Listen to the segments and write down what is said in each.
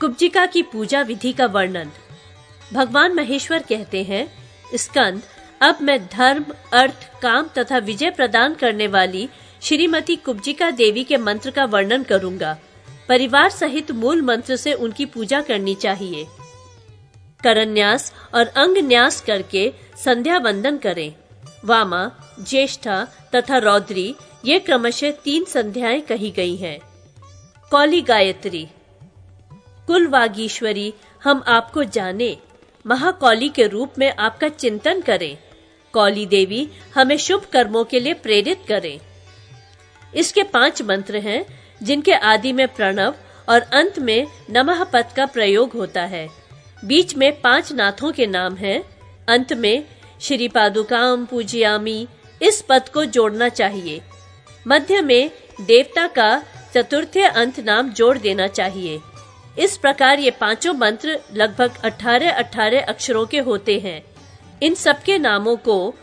कुब्जिका की पूजा विधि का वर्णन। भगवान महेश्वर कहते हैं, स्कंद, अब मैं धर्म, अर्थ, काम तथा विजय प्रदान करने वाली श्रीमती कुब्जिका देवी के मंत्र का वर्णन करूंगा। परिवार सहित मूल मंत्र से उनकी पूजा करनी चाहिए। करन्यास और अंग न्यास करके संध्या वंदन करें। वामा, ज्येष्ठा तथा रौद्री ये क्रमशः 3 संध्याएं कही गई हैं। कौली गायत्री। कुल वागीश्वरी, हम आपको जाने, महाकौली के रूप में आपका चिंतन करें। कौली देवी हमें शुभ कर्मों के लिए प्रेरित करें। इसके 5 मंत्र हैं, जिनके आदि में प्रणव और अंत में नमः पद का प्रयोग होता है। बीच में 5 नाथों के नाम हैं। अंत में श्री पादुकाम पूजयामी इस पद को जोड़ना चाहिए। मध्य में देवता का चतुर्थी अंत नाम जोड़ देना चाहिए। इस प्रकार ये 5 मंत्र लगभग 18 अक्षरों के होते हैं। इन सबके नामों को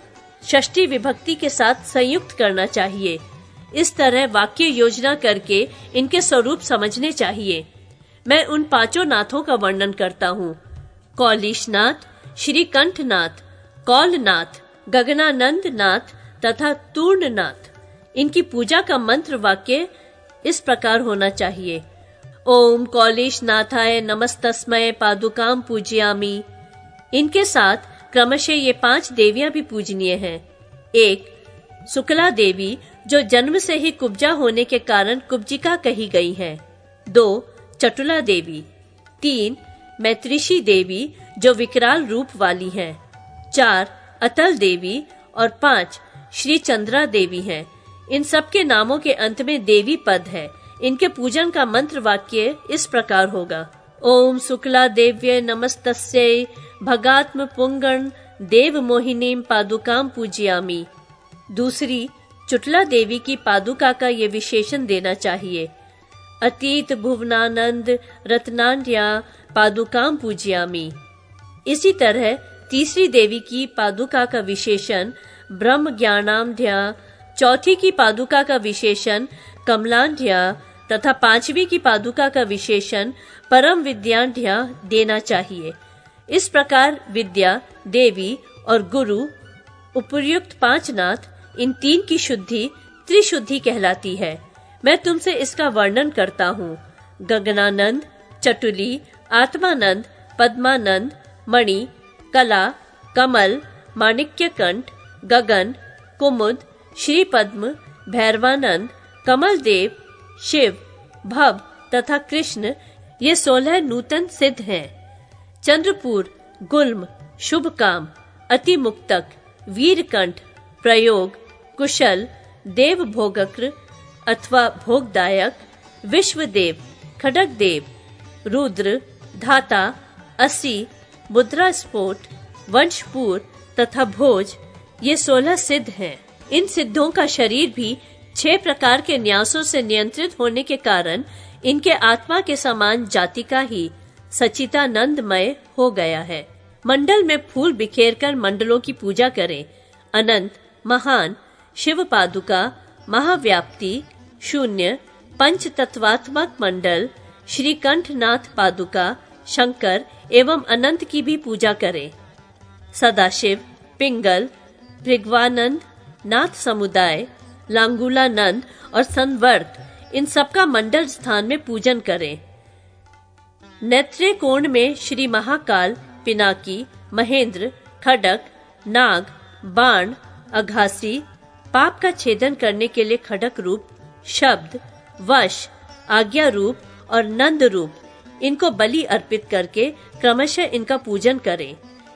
षष्ठी विभक्ति के साथ संयुक्त करना चाहिए। इस तरह वाक्य योजना करके इनके स्वरूप समझने चाहिए। मैं उन 5 नाथों का वर्णन करता हूँ। कौलीशनाथ, श्रीकंठनाथ, कौलनाथ, गगनानंद नाथ तथा तूर्णनाथ। इनकी पूजा का मंत्र वाक्य इस प्रकार होना चाहिए। ओम कौलीशनाथाय नमस्तस्मय पादुकाम पूजयामी। इनके साथ क्रमशः ये 5 देवियां भी पूजनीय हैं। 1. शुक्ला देवी, जो जन्म से ही कुब्जा होने के कारण कुब्जिका कही गई हैं। 2. चटुला देवी। 3. मैत्रिशी देवी, जो विकराल रूप वाली हैं। 4. अतल देवी और 5. श्री चंद्रा देवी हैं। इन सब के नामों के अंत में देवी पद है। इनके पूजन का मंत्र वाक्य इस प्रकार होगा। ओम शुक्ला देव्ये नमस्तस्यै भगात्म पुंगण देव मोहिनीम पादुकाम पूजयामी। दूसरी, चुटला देवी की पादुका का ये विशेषण देना चाहिए। अतीत भुवनानंद रत्नांड्या पादुकाम पूजयामी। इसी तरह तीसरी देवी की पादुका का विशेषण ब्रह्म ज्ञानामध्या, चौथी की पादुका का विशेषण कमलांध्या तथा 5वीं की पादुका का विशेषण परम विद्यांध्या देना चाहिए। इस प्रकार विद्या, देवी और गुरु उपर्युक्त 5 नाथ, इन 3 की शुद्धि त्रिशुद्धि कहलाती है। मैं तुमसे इसका वर्णन करता हूँ। गगनानंद, चटुली, आत्मानंद, पद्मानंद, मणि, कला, कमल, माणिक्यकंठ, गगन, कुमुद, श्री पद्म, भैरवानंद, कमलदेव, शिव, भव तथा कृष्ण ये 16 नूतन सिद्ध हैं। चंद्रपूर, गुल्म, शुभकाम, अतिमुक्तक, वीरकंठ, प्रयोग, कुशल, देव भोगक्र अथवा भोगदायक, विश्वदेव, खडगदेव, रुद्र, धाता, असी, मुद्रा स्फोट, वंशपूर तथा भोज ये 16 सिद्ध हैं। इन सिद्धों का शरीर भी 6 प्रकार के न्यासों से नियंत्रित होने के कारण इनके आत्मा के समान जाति का ही सचितानंदमय हो गया है। मंडल में फूल बिखेरकर मंडलों की पूजा करें। अनंत, महान, शिव पादुका, महाव्याप्ति, शून्य, पंच तत्वात्मक मंडल, श्रीकंठनाथ पादुका, शंकर एवं अनंत की भी पूजा करें। सदाशिव, पिंगल, भृगवानंद, नाथ समुदाय, लांगुलानंद और संवर्त इन सबका मंडल स्थान में पूजन करें। नेत्रे कोण में श्री महाकाल, पिनाकी, महेंद्र, खडक, नाग, बाण, अघासी, पाप का छेदन करने के लिए खडक रूप, शब्द, वश, आज्ञा रूप और नंद रूप, इनको बलि अर्पित करके क्रमशः इनका पूजन करें।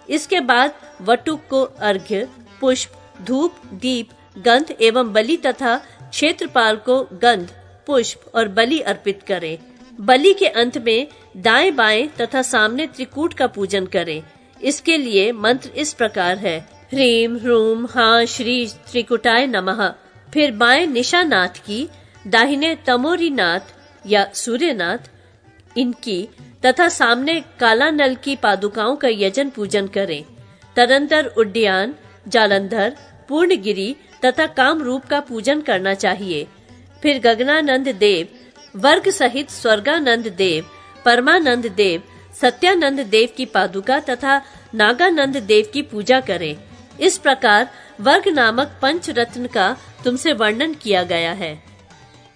इसके बाद वटुक को अर्घ्य, पुष्प, धूप, दीप, गंध एवं बलि तथा क्षेत्रपाल को गंध, पुष्प और बलि अर्पित करें। बलि के अंत में दाएं बाएं तथा सामने त्रिकूट का पूजन करें। इसके लिए मंत्र इस प्रकार है। ह्रीम ह्रूम हा श्री त्रिकुटाय नमः। फिर बाएं निशानाथ की, दाहिने तमोरीनाथ या सूर्यनाथ इनकी तथा सामने काला नल की पादुकाओं का यजन पूजन करें। तदंतर उड्डयन, जालंधर, पूर्णगिरी तथा कामरूप का पूजन करना चाहिए। फिर गगनानंद देव, वर्ग सहित स्वर्गानंद देव, परमानंद देव, सत्यानंद देव की पादुका तथा नागानंद देव की पूजा करें। इस प्रकार वर्ग नामक पंच रत्न का तुमसे वर्णन किया गया है।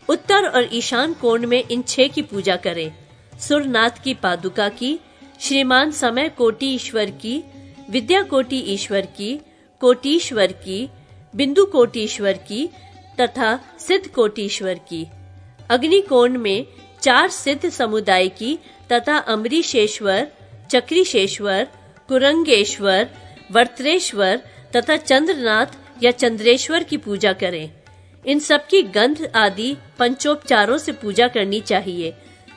उत्तर और ईशान कोण में इन 6 की पूजा करें। सुरनाथ की पादुका की, श्रीमान समय कोटि ईश्वर की, विद्या कोटि ईश्वर की, कोटीश्वर की, बिंदु कोटीश्वर की तथा सिद्ध कोटीश्वर की। अग्नि कोण में 4 सिद्ध समुदाय की तथा अमरीशेश्वर, चक्रीशेश्वर, कुरंगेश्वर, वर्त्रेश्वर तथा चंद्रनाथ या चंद्रेश्वर की पूजा करें। इन सबकी गंध आदि पंचोपचारों से पूजा करनी चाहिए।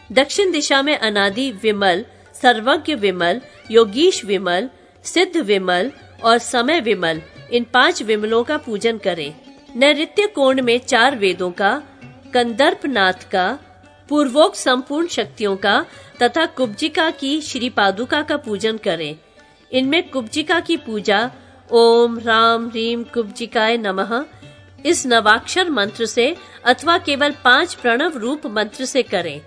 दक्षिण दिशा में अनादि विमल, सर्वज्ञ विमल, योगीश विमल, सिद्ध विमल और समय विमल, इन 5 विमलों का पूजन करें। नैऋत्य कोण में 4 वेदों का, कंदर्पनाथ का, पूर्वोक्त संपूर्ण शक्तियों का तथा कुब्जिका की श्री पादुका का पूजन करें। इनमें कुब्जिका की पूजा ओम राम ह्रीम कुब्जिकाय नमः इस नवाक्षर मंत्र से अथवा केवल 5 प्रणव रूप मंत्र से करें।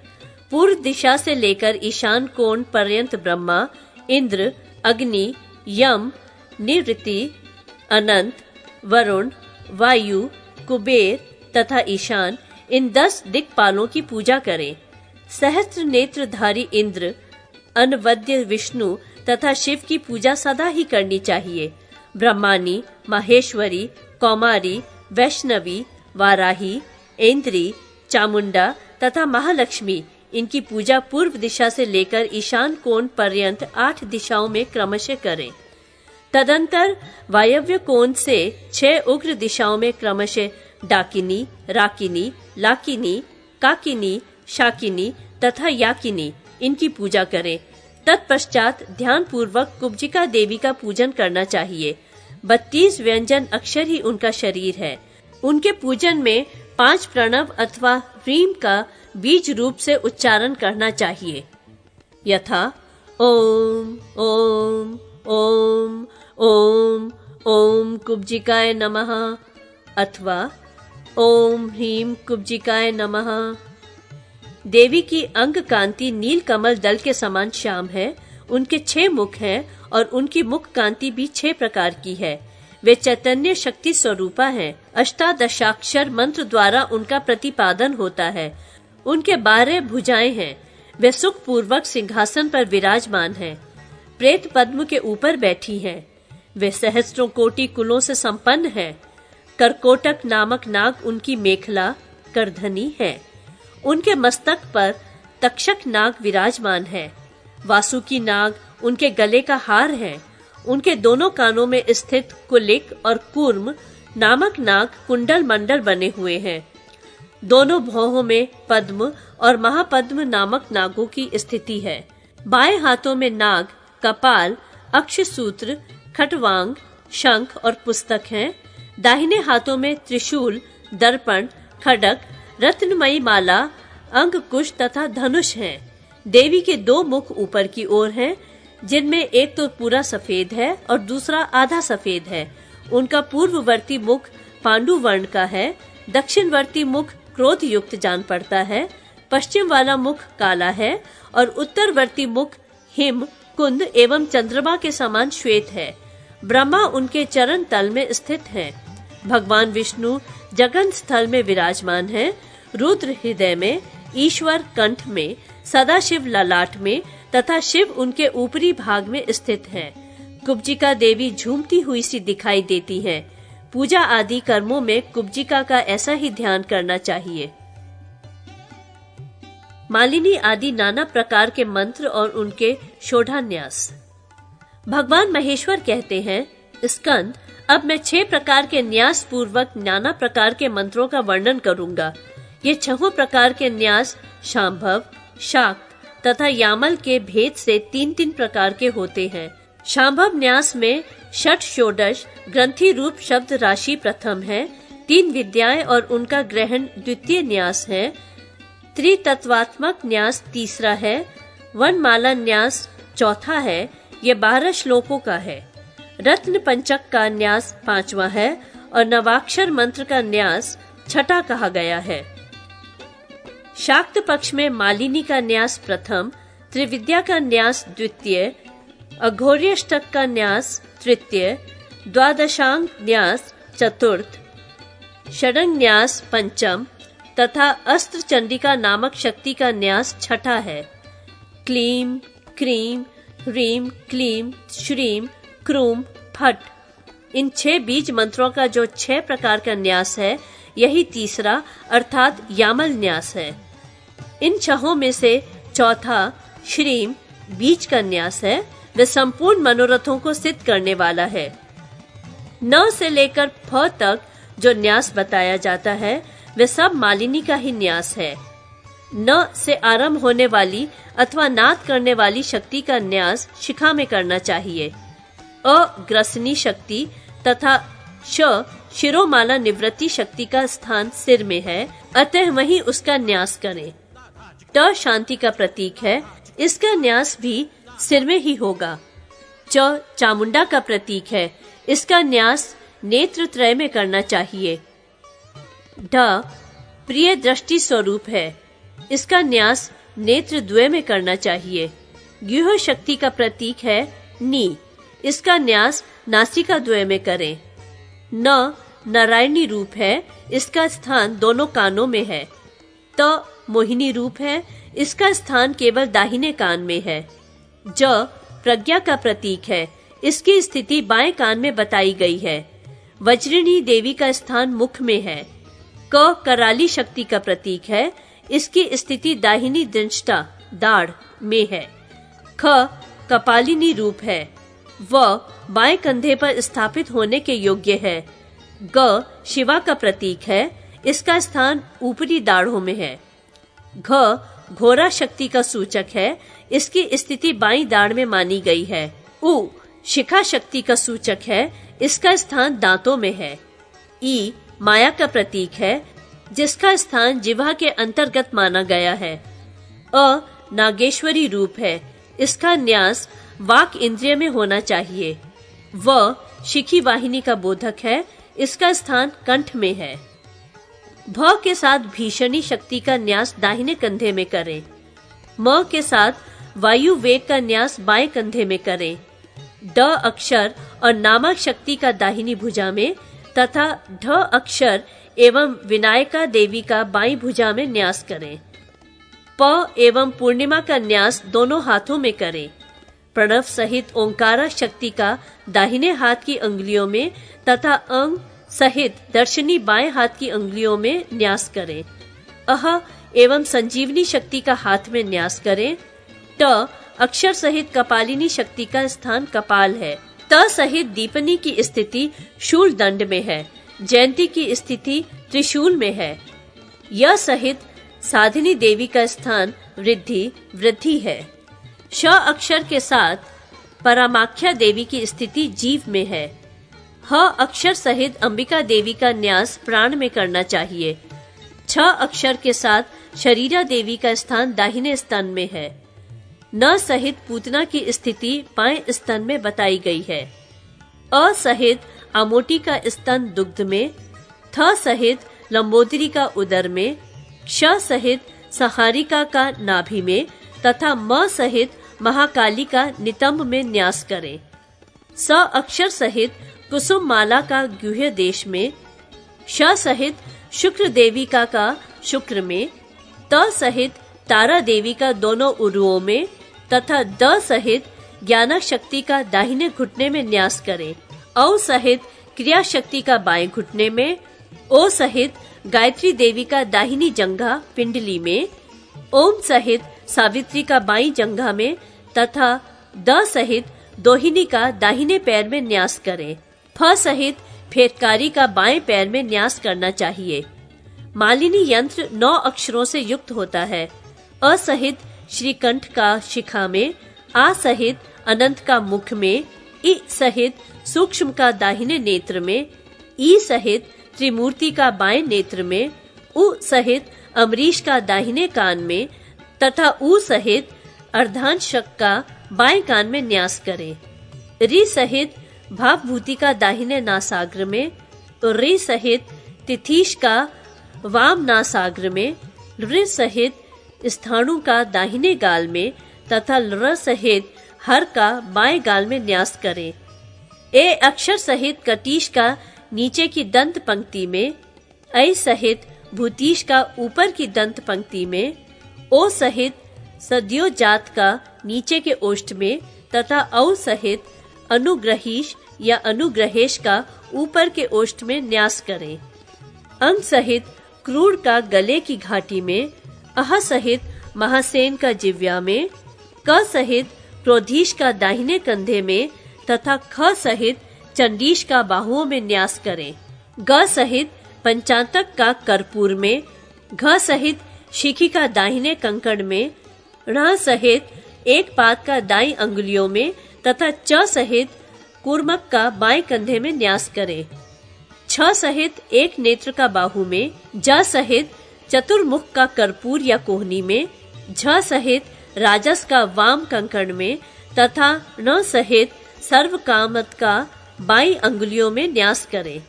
पूर्व दिशा से लेकर ईशान कोण पर्यंत ब्रह्मा, इंद्र, अग्नि, यम, निवृत्ति, अनंत, वरुण, वायु, कुबेर तथा ईशान, इन 10 दिक्पालों की पूजा करें। सहस्त्र नेत्रधारी इंद्र, अनवद्य विष्णु तथा शिव की पूजा सदा ही करनी चाहिए। ब्रह्मानी, माहेश्वरी, कौमारी, वैष्णवी, वाराही, ऐन्द्री, चामुंडा तथा महालक्ष्मी, इनकी पूजा पूर्व दिशा से लेकर ईशान कोण पर्यंत 8 दिशाओं में क्रमशः करें। तदंतर वायव्य कोण से 6 उग्र दिशाओं में क्रमशः डाकिनी, राकिनी, लाकिनी, काकिनी, शाकिनी तथा याकिनी, इनकी पूजा करें। तत्पश्चात ध्यान पूर्वक कुब्जिका देवी का पूजन करना चाहिए। 32 व्यंजन अक्षर ही उनका शरीर है। उनके पूजन में 5 प्रणव अथवा ह्रीम का बीज रूप से उच्चारण करना चाहिए, यथा ओम ओम ओम ओम ओम कुब्जिकाय नमः अथवा ओम ह्रीम कुब्जिकाय नमः। देवी की अंग कांति नील कमल दल के समान श्याम है। उनके 6 मुख हैं और उनकी मुख कांति भी 6 प्रकार की है। वे चैतन्य शक्ति स्वरूपा हैं। अष्टादशाक्षर मंत्र द्वारा उनका प्रतिपादन होता है। उनके 12 भुजाएं हैं। वे सुख पूर्वक सिंहासन पर विराजमान हैं। प्रेत पद्म के ऊपर बैठी हैं। वे सहस्त्रों कोटि कुलों से संपन्न है। करकोटक नामक नाग उनकी मेखला करधनी है। उनके मस्तक पर तक्षक नाग विराजमान है। वासुकी नाग उनके गले का हार है। उनके दोनों कानों में स्थित कुलिक और कूर्म नामक नाग कुंडल मंडल बने हुए हैं। दोनों भौहों में पद्म और महापद्म नामक नागों की स्थिति है। बाएं हाथों में नाग, कपाल, अक्षसूत्र, खटवांग, शंख और पुस्तक हैं। दाहिने हाथों में त्रिशूल, दर्पण, खड्ग, रत्नमयी माला, अंगकुश तथा धनुष हैं। देवी के 2 मुख ऊपर की ओर हैं, जिनमें एक तो पूरा सफेद है और दूसरा आधा सफेद है। उनका पूर्ववर्ती मुख पांडु वर्ण का है। दक्षिणवर्ती मुख क्रोध युक्त जान पड़ता है। पश्चिम वाला मुख काला है और उत्तरवर्ती मुख हिम, कुंद एवं चंद्रमा के समान श्वेत है। ब्रह्मा उनके चरण तल में स्थित हैं। भगवान विष्णु जगन स्थल में विराजमान हैं। रुद्र हृदय में, ईश्वर कंठ में, सदाशिव ललाट में तथा शिव उनके ऊपरी भाग में स्थित हैं। कुब्जिका देवी झूमती हुई सी दिखाई देती हैं। पूजा आदि कर्मों में कुब्जिका का ऐसा ही ध्यान करना चाहिए। मालिनी आदि नाना प्रकार के मंत्र और उनके शोधान्यास। भगवान महेश्वर कहते हैं, स्कंद, अब मैं 6 प्रकार के न्यास पूर्वक नाना प्रकार के मंत्रों का वर्णन करूंगा। ये 6 प्रकार के न्यास शांभव, शाक्त तथा यामल के भेद से 3-3 प्रकार के होते हैं। शांभव न्यास में षट षोडश ग्रंथि रूप शब्द राशि प्रथम है। 3 विद्याएं और उनका ग्रहण द्वितीय न्यास है। त्रितत्वात्मक न्यास तीसरा है। वनमाला न्यास चौथा है। ये 12 श्लोकों का है। रत्न पंचक का न्यास 5वां है और नवाक्षर मंत्र का न्यास 6ठा कहा गया है। शाक्त पक्ष में मालिनी का न्यास प्रथम, त्रिविद्या का न्यास द्वितीय, अघोर्यष्टक का न्यास तृतीय, द्वादशांग न्यास चतुर्थ, षडंग न्यास पंचम तथा अस्त्र चंडिका नामक शक्ति का न्यास छठा है। क्लीम, क्रीम, ह्रीम, क्लीम, श्रीम, क्रूम, फट, इन 6 बीज मंत्रों का जो 6 प्रकार का न्यास है, यही तीसरा अर्थात यामल न्यास है। इन 6 में से चौथा श्रीम बीज का न्यास है, वह संपूर्ण मनोरथों को सिद्ध करने वाला है। न से लेकर फ तक जो न्यास बताया जाता है, वह सब मालिनी का ही न्यास है। न से आरंभ होने वाली अथवा नाद करने वाली शक्ति का न्यास शिखा में करना चाहिए। अग्रसनी शक्ति तथा शिरोमाला निवृत्ति शक्ति का स्थान सिर में है, अतः वहीं उसका न्यास करें। ट शांति का प्रतीक है, इसका न्यास भी सिर में ही होगा। च चामुंडा का प्रतीक है, इसका न्यास नेत्र त्रय में करना चाहिए। ढ प्रिय दृष्टि स्वरूप है, इसका न्यास नेत्र द्वय में करना चाहिए। ग्यूह शक्ति का प्रतीक है नी, इसका न्यास नासिका द्वय में करें। न नारायणी रूप है, इसका स्थान दोनों कानों में है। त मोहिनी रूप है, इसका स्थान केवल दाहिने कान में है। ज प्रज्ञा का प्रतीक है, इसकी स्थिति बाएं कान में बताई गई है। वज्रिणी देवी का स्थान मुख में है। क कराली शक्ति का प्रतीक है, इसकी स्थिति दाहिनी दंष्टा दाढ़ में है। ख कपालिनी रूप है, व बाएं कंधे पर स्थापित होने के योग्य है। ग शिवा का प्रतीक है, इसका स्थान ऊपरी दाढ़ों में है। घ घोरा शक्ति का सूचक है, इसकी स्थिति बाईं दाढ़ में मानी गई है। उ शिखा शक्ति का सूचक है, इसका स्थान दांतों में है। ई माया का प्रतीक है, जिसका स्थान जिह्वा के अंतर्गत माना गया है। अ नागेश्वरी रूप है, इसका न्यास वाक इंद्रिय में होना चाहिए। व शिखी वाहिनी का बोधक है, इसका स्थान कंठ में है। भ के साथ भीषणी शक्ति का न्यास दाहिने कंधे में करें। म के साथ वायु वेग का न्यास बाएं कंधे में करें। ड अक्षर और नामक शक्ति का दाहिनी भुजा में तथा ढ अक्षर एवं विनायका देवी का बाईं भुजा में न्यास करें। प एवं पूर्णिमा का न्यास दोनों हाथों में करें। प्रणव सहित ओंकारा शक्ति का दाहिने हाथ की अंगुलियों में तथा अंग सहित दर्शनी बाएं हाथ की अंगुलियों में न्यास करें। अह एवं संजीवनी शक्ति का हाथ में न्यास करें। ट अक्षर सहित कपालिनी शक्ति का स्थान कपाल है। त सहित दीपनी की स्थिति शूल दंड में है। जयंती की स्थिति त्रिशूल में है। य सहित साधिनी देवी का स्थान वृद्धि है। श अक्षर के साथ परामाख्या देवी की स्थिति जीव में है। ह अक्षर सहित अंबिका देवी का न्यास प्राण में करना चाहिए। छ अक्षर के साथ शरीरा देवी का स्थान दाहिने स्तन में है। न सहित पूतना की स्थिति बाएं स्तन में बताई गई है। अ सहित आमोटी का स्तन दुग्ध में। थ सहित लंबोदरी का उदर में। क्ष सहित सहारिका का नाभि में तथा म सहित महाकाली का नितंब में न्यास करें। स अक्षर सहित कुसुम माला का गुह्य देश में। श सहित शुक्र देविका का शुक्र में। त सहित तारा देवी का दोनों उरुओं में तथा द सहित ज्ञान शक्ति का दाहिने घुटने में न्यास करें। औ सहित क्रिया शक्ति का बाएं घुटने में। ओ सहित गायत्री देवी का दाहिनी जंघा पिंडली में। ओम सहित सावित्री का बाईं जंघा में तथा द सहित दोहिनी का दाहिने पैर में न्यास करें। फ सहित फेटकारी का बाएं पैर में न्यास करना चाहिए। मालिनी यंत्र 9 अक्षरों से युक्त होता है। अ सहित श्रीकंठ का शिखा में। आ सहित अनंत का मुख में। इ सहित सूक्ष्म का दाहिने नेत्र में। ई सहित त्रिमूर्ति का बाएं नेत्र में। उ सहित अमरीश का दाहिने कान में तथा उ सहित अर्धांशक का बाएं कान में न्यास करें। रि सहित भावभूति का दाहिने नासाग्र में। रि सहित तिथीश का वाम नासाग्र में। ऋ सहित स्थाणु का दाहिने गाल में तथा ल सहित हर का बाएं गाल में न्यास करें। ए अक्षर सहित कटीश का नीचे की दंत पंक्ति में, ऐ सहित भूतीश का ऊपर की दंत पंक्ति में, ओ सहित सद्यो जात का नीचे के ओष्ठ में तथा औ सहित अनुग्रहीश या अनुग्रहेश का ऊपर के ओष्ठ में न्यास करें। अंग सहित क्रूर का गले की घाटी में, अह सहित महासेन का जिव्या में, क सहित क्रोधीश का दाहिने कंधे में तथा ख सहित चंडीश का बाहुओं में न्यास करें। ग सहित पंचांतक का कर्पूर में, घ सहित शिखी का दाहिने कंकड़ में, ण सहित एक पाद का दाई अंगुलियों में तथा च सहित कूर्मक का बाएं कंधे में न्यास करें। छ सहित एक नेत्र का बाहु में, ज सहित चतुर्मुख का कर्पूर या कोहनी में, झ सहित राजस का वाम कंकड़ में तथा न सहित सर्व कामत का बाई अंगुलियों में न्यास करें।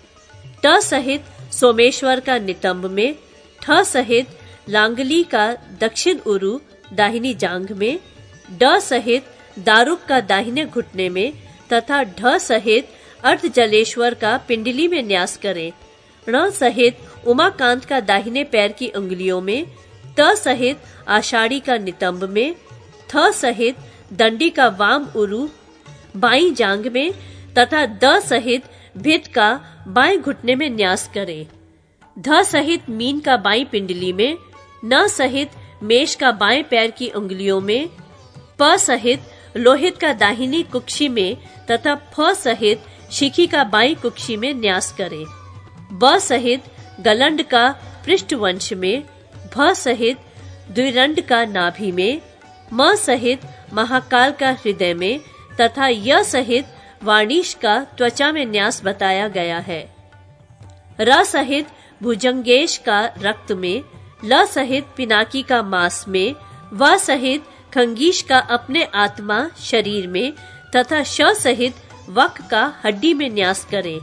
ट सहित सोमेश्वर का नितंब में, ठ सहित लांगली का दक्षिण उरु दाहिनी जांघ में, ड सहित दारुक का दाहिने घुटने में तथा ढ सहित अर्धजलेश्वर का पिंडली में न्यास करें। ण सहित उमाकांत का दाहिने पैर की उंगलियों में, त सहित आषाढ़ी का नितंब में, थ सहित दंडी का वाम उरु बाई जांघ में तथा द सहित भित का बाएं घुटने में न्यास करें। ध सहित मीन का बाई पिंडली में, न सहित मेष का बाएं पैर की उंगलियों में, प सहित लोहित का दाहिनी कुक्षी में तथा फ सहित शिखी का बाई कुक्षी में न्यास करें। ब सहित गलंड का पृष्ठवंश में, भ सहित द्विरंड का नाभि में, म सहित महाकाल का हृदय में तथा य सहित वाणीश का त्वचा में न्यास बताया गया है। र सहित भुजंगेश का रक्त में, ल सहित पिनाकी का मांस में, व सहित खंगीश का अपने आत्मा शरीर में तथा श सहित वक का हड्डी में न्यास करें।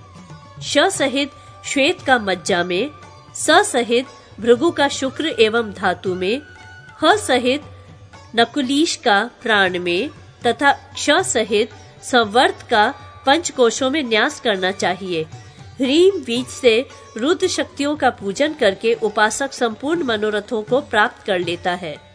श सहित श्वेत का मज्जा में, स सहित भृगु का शुक्र एवं धातु में, ह सहित नकुलीश का प्राण में तथा क्ष सहित संवर्त का पंचकोशों में न्यास करना चाहिए। ह्रीम बीज से रुद्र शक्तियों का पूजन करके उपासक संपूर्ण मनोरथों को प्राप्त कर लेता है।